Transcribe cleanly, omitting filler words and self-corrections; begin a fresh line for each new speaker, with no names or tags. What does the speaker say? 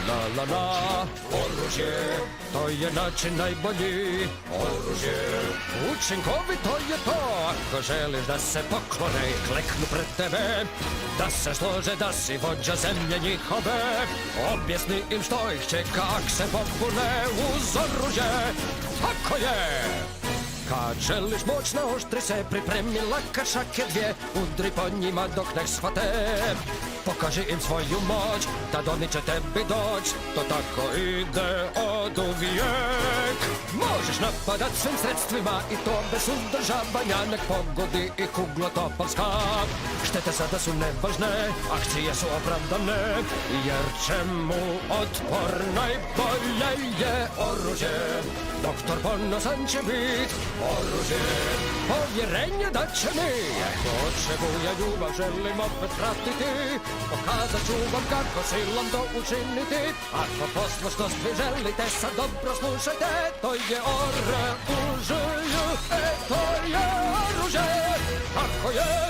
La-la-la-la, oružje, to je način najbolji. Oružje, učinkovito je to, ako želiš da se poklone i kleknu pred tebe, da se slože da si vođa zemlje njihove. Objasni im što ih čeka ak se popune uz oružje. Tako je! Kad želiš moć na oštri se pripremi laka šake dvije, udri po njima dok ne shvate. Pokaži im svoju moć, tad oni će tebi doć, to tako ide od uvijek. Možeš napadat svim sredstvima i to bez uzdržavanja, nek pogodi i kuglo topovska. Štete sada su nevažne, akcije su opravdane, jer čemu otpor najbolje je oružje. Doktor ponosan će bit, oružje, povjerenje da će mi. Hoće buja ljubav, želim opet pratiti, pokazat ću vam kako silom to učiniti. Ako poslušnost vi želite, sad dobro slušajte, to je oružje, to je oružje, tako je.